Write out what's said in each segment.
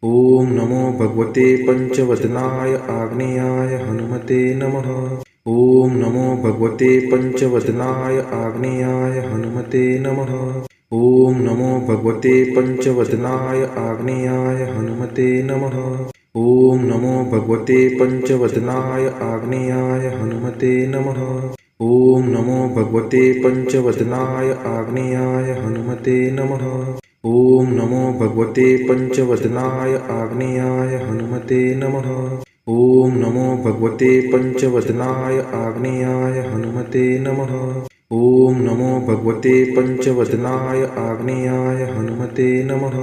ॐ नमो भगवते पंचवदनाय आग्नेयाय हनुमते नमः। ॐ नमो भगवते पंचवदनाय आग्नेयाय हनुमते नमः। ॐ नमो भगवते पंचवदनाय आग्नेयाय हनुमते नमः। ॐ नमो भगवते पंचवदनाय आग्नेयाय हनुमते नमः। ॐ नमो भगवते पंचवदनाय आग्नेयाय हनुमते नमः। ॐ नमो भगवते पंचवदनाय आग्नेयाय हनुमते नमः। ॐ नमो भगवते पंचवदनाय आग्नेयाय हनुमते नमः। ॐ नमो भगवते पंचवदनाय आग्नेयाय हनुमते नमः।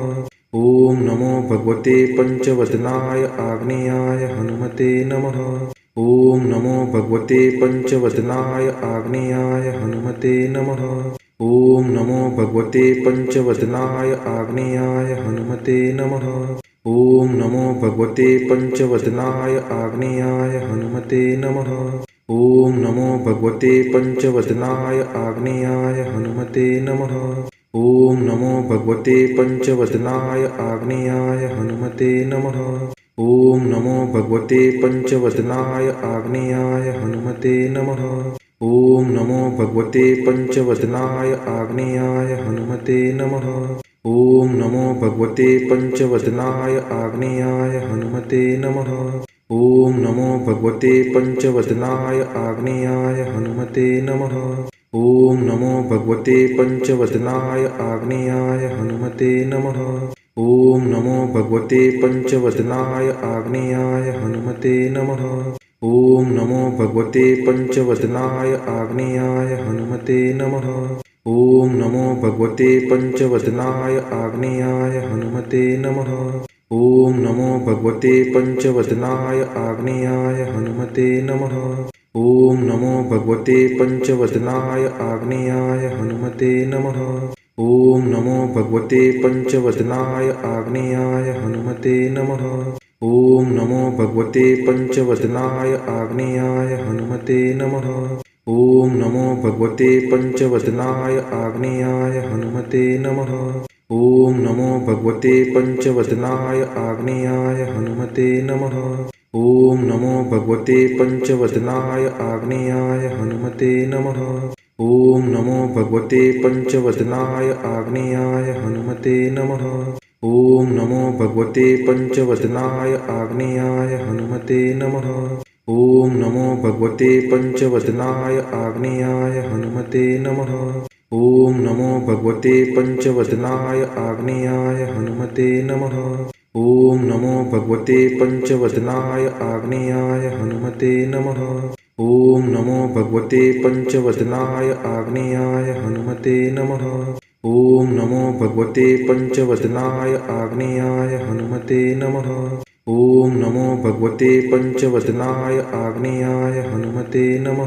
ॐ नमो भगवते पंचवदनाय आग्नेयाय हनुमते नमः। ॐ नमो भगवते पंचवदनाय आग्नेयाय हनुमते नमः। ॐ नमो भगवते पंचवदनाय आग्नेयाय हनुमते नमः। ॐ नमो भगवते पंचवदनाय आग्नेयाय हनुमते नमः। ॐ नमो भगवते पंचवदनाय आग्नेयाय हनुमते नमः। ॐ नमो भगवते पंचवदनाय आग्नेयाय हनुमते नमः। ॐ नमो भगवते पंचवदनाय आग्नेयाय हनुमते नमः। ॐ नमो भगवते पंचवदनाय आग्नेयाय हनुमते नमः। ॐ नमो भगवते पंचवदनाय आग्नेयाय हनुमते नमः। ॐ नमो भगवते पंचवदनाय आग्नेयाय हनुमते नमः। ॐ नमो भगवते पंचवदनाय आग्नेयाय हनुमते नमः। ॐ नमो भगवते पंचवदनाय आग्नेयाय हनुमते नमः। ॐ नमो भगवते पंचवदनाय आग्नेयाय हनुमते नमः। ॐ नमो भगवते पंचवदनाय आग्नेयाय हनुमते नमः। ॐ नमो भगवते पंचवदनाय आग्नेयाय हनुमते नमः। ॐ नमो भगवते पंचवदनाय आग्नेयाय हनुमते नमः। ॐ नमो भगवते पंचवदनाय आग्नेयाय हनुमते नमः। ॐ नमो भगवते पंचवदनाय आग्नेयाय हनुमते नमः। ॐ नमो भगवते पंचवदनाय आग्नेयाय हनुमते नमः। ॐ नमो भगवते पंचवदनाय आग्नेयाय हनुमते नमः। ॐ नमो भगवते पंचवदनाय आग्नेयाय हनुमते नमः। ॐ नमो भगवते पंचवदनाय आग्नेयाय हनुमते नमः। ॐ नमो भगवते पंचवदनाय आग्नेयाय हनुमते नमः। ॐ नमो भगवते पंचवदनाय आग्नेयाय हनुमते नमः। ॐ नमो भगवते पंचवदनाय आग्नेयाय हनुमते नमः। ॐ नमो भगवते पंचवदनाय आग्नेयाय हनुमते नमः। ॐ नमो भगवते पंचवदनाय आग्नेयाय हनुमते नमः। ॐ नमो भगवते पंचवदनाय आग्नेयाय हनुमते नमः। ॐ नमो भगवते पंचवदनाय आग्नेयाय हनुमते नमः।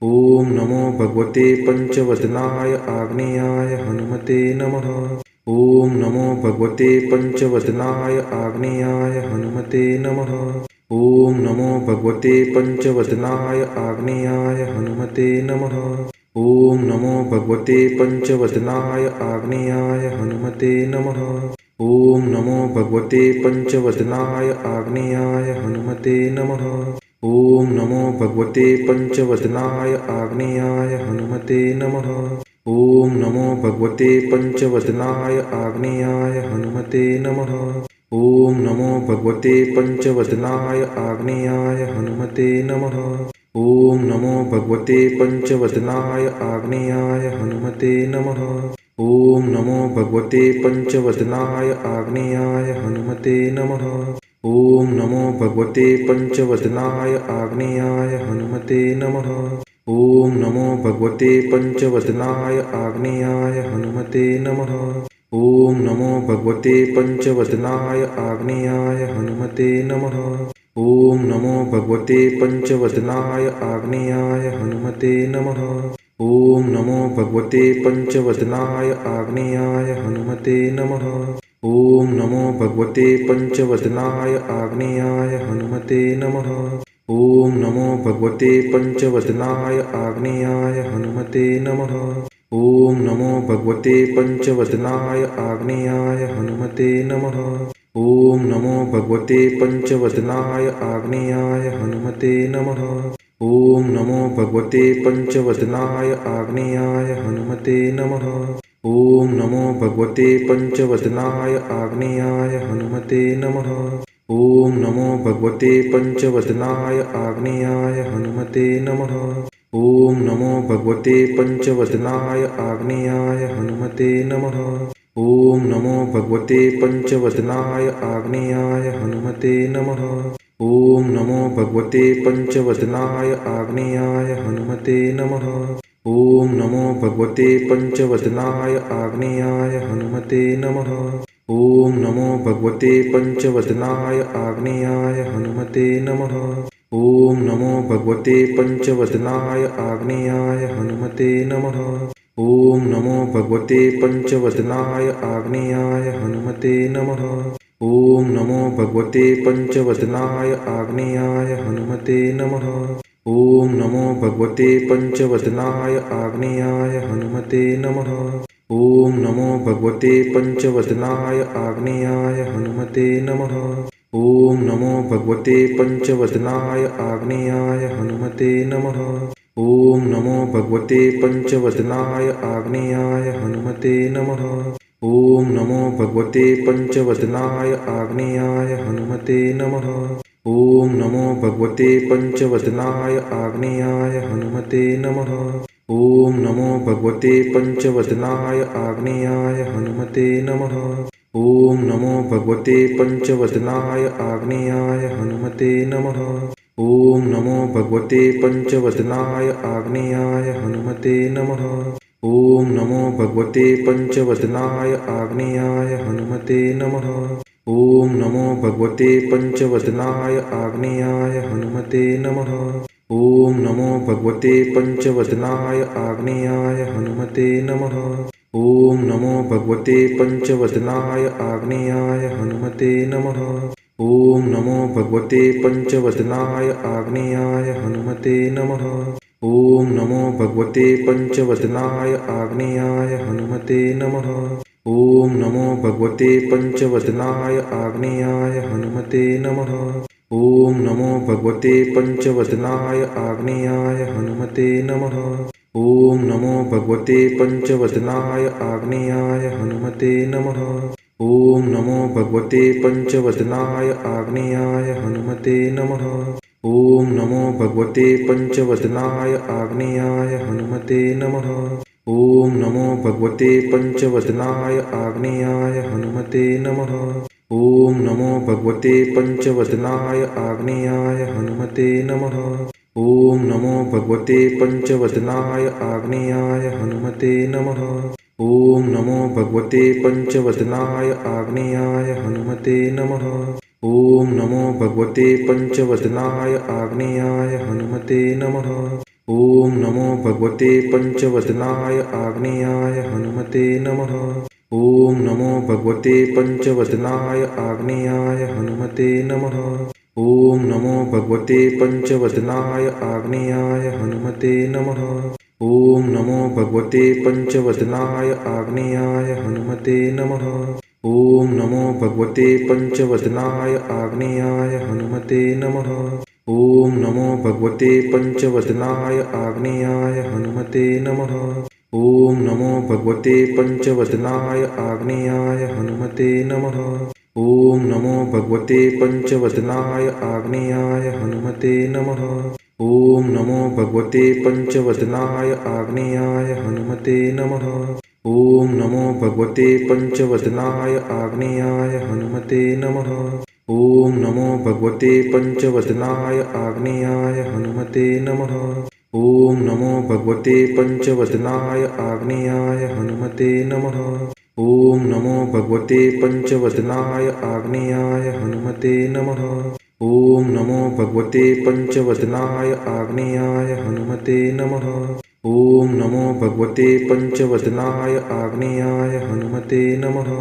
ॐ नमो भगवते पंचवदनाय आग्नेयाय हनुमते नमः। ॐ नमो भगवते पंचवदनाय आग्नेयाय हनुमते नमः। ॐ नमो भगवते पंचवदनाय आग्नेयाय हनुमते नमः। ॐ नमो भगवते पंचवदनाय आग्नेयाय हनुमते नमः। ॐ नमो भगवते पंचवदनाय आग्नेयाय हनुमते नमः। ॐ नमो भगवते पंचवदनाय आग्नेयाय हनुमते नमः। ॐ नमो भगवते पंचवदनाय आग्नेयाय हनुमते नमः। ॐ नमो भगवते पंचवदनाय आग्नेयाय हनुमते नमः। ॐ नमो भगवते पंचवदनाय आग्नेयाय हनुमते नमः। ॐ नमो भगवते पंचवदनाय आग्नेयाय हनुमते नमः। ॐ नमो भगवते पंचवदनाय आग्नेयाय हनुमते नमः। ॐ नमो भगवते पंचवदनाय आग्नेयाय हनुमते नमः। ॐ नमो भगवते पंचवदनाय आग्नेयाय हनुमते नमः। ॐ नमो भगवते पंचवदनाय आग्नेयाय हनुमते नमः। ॐ नमो भगवते पंचवदनाय आग्नेयाय हनुमते नमः। ॐ नमो भगवते पंचवदनाय आग्नेयाय हनुमते नमः। ॐ नमो भगवते पंचवदनाय आग्नेयाय हनुमते नमः। ॐ नमो भगवते पंचवदनाय आग्नेयाय हनुमते नमः। ॐ नमो भगवते पञ्चवदनाय आग्नेयाय हनुमते नमः। ॐ नमो भगवते पञ्चवदनाय आग्नेयाय हनुमते नमः। ॐ नमो भगवते पञ्चवदनाय आग्नेयाय हनुमते नमः। ॐ नमो भगवते पञ्चवदनाय आग्नेयाय हनुमते नमः। ॐ नमो भगवते पञ्चवदनाय आग्नेयाय हनुमते नमः। ॐ नमो भगवते पञ्चवदनाय आग्नेयाय हनुमते नमः। ॐ नमो भगवते पञ्चवदनाय आग्नेयाय हनुमते नमः। ॐ नमो भगवते पञ्चवदनाय आग्नेयाय हनुमते नमः। ॐ नमो भगवते पञ्चवदनाय आग्नेयाय हनुमते नमः। ॐ नमो भगवते पञ्चवदनाय आग्नेयाय हनुमते नमः। ॐ नमो भगवते पञ्चवदनाय आग्नेयाय हनुमते नमः। ॐ नमो भगवते पञ्चवदनाय आग्नेयाय हनुमते नमः। ॐ नमो भगवते पञ्चवदनाय आग्नेयाय हनुमते नमः। ॐ नमो भगवते पञ्चवदनाय आग्नेयाय हनुमते नमः। ॐ नमो भगवते पञ्चवदनाय आग्नेयाय हनुमते नमः। ॐ नमो भगवते पञ्चवदनाय आग्नेयाय हनुमते नमः। ॐ नमो भगवते पञ्चवदनाय आग्नेयाय हनुमते नमः। ॐ नमो भगवते पञ्चवदनाय आग्नेयाय हनुमते नमः। ॐ नमो भगवते पञ्चवदनाय आग्नेयाय हनुमते नमः। ॐ नमो भगवते पञ्चवदनाय आग्नेयाय हनुमते नमः। ॐ नमो भगवते पञ्चवदनाय आग्नेयाय हनुमते नमः। ॐ नमो भगवते पञ्चवदनाय आग्नेयाय हनुमते नमः। ॐ नमो भगवते पञ्चवदनाय आग्नेयाय हनुमते नमः। ॐ नमो भगवते पञ्चवदनाय आग्नेयाय हनुमते नमः। ॐ नमो भगवते पञ्चवदनाय आग्नेयाय हनुमते नमः। ॐ नमो भगवते पञ्चवदनाय आग्नेयाय हनुमते नमः। ॐ नमो भगवते पञ्चवदनाय आग्नेयाय हनुमते नमः। ॐ नमो भगवते पञ्चवदनाय आग्नेयाय हनुमते नमः। ॐ नमो भगवते पञ्चवदनाय आग्नेयाय हनुमते नमः। ॐ नमो भगवते पञ्चवदनाय आग्नेयाय हनुमते नमः। ॐ नमो भगवते पञ्चवदनाय आग्नेयाय हनुमते नमः। ॐ नमो भगवते पञ्चवदनाय आग्नेयाय हनुमते नमः। ॐ नमो भगवते पञ्चवदनाय आग्नेयाय हनुमते नमः। ॐ नमो भगवते पञ्चवदनाय आग्नेयाय हनुमते नमः। ॐ नमो भगवते पञ्चवदनाय आग्नेयाय हनुमते नमः। ॐ नमो भगवते पञ्चवदनाय आग्नेयाय हनुमते नमः। ॐ नमो भगवते पञ्चवदनाय आग्नेयाय हनुमते नमः। ॐ नमो भगवते पञ्चवदनाय आग्नेयाय हनुमते नमः। ॐ नमो भगवते पञ्चवदनाय आग्नेयाय हनुमते नमः। ॐ नमो भगवते पञ्चवदनाय आग्नेयाय हनुमते नमः। ॐ नमो भगवते पञ्चवदनाय आग्नेयाय हनुमते नमः। ॐ नमो भगवते पञ्चवदनाय आग्नेयाय हनुमते नमः। ॐ नमो भगवते पञ्चवदनाय आग्नेयाय हनुमते नमः। ॐ नमो भगवते पञ्चवदनाय आग्नेयाय हनुमते नमः। ॐ नमो भगवते पञ्चवदनाय आग्नेयाय हनुमते नमः। ॐ नमो भगवते पञ्चवदनाय आग्नेयाय हनुमते नमः। ॐ नमो भगवते पञ्चवदनाय आग्नेयाय हनुमते नमः। ॐ नमो भगवते पञ्चवदनाय आग्नेयाय हनुमते नमः। ॐ नमो भगवते पञ्चवदनाय आग्नेयाय हनुमते नमः। ॐ नमो भगवते पञ्चवदनाय आग्नेयाय हनुमते नमः। ॐ नमो भगवते पञ्चवदनाय आग्नेयाय हनुमते नमः। ॐ नमो भगवते पञ्चवदनाय आग्नेयाय हनुमते नमः।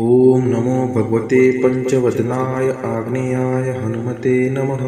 ॐ नमो भगवते पञ्चवदनाय आग्नेयाय हनुमते नमः।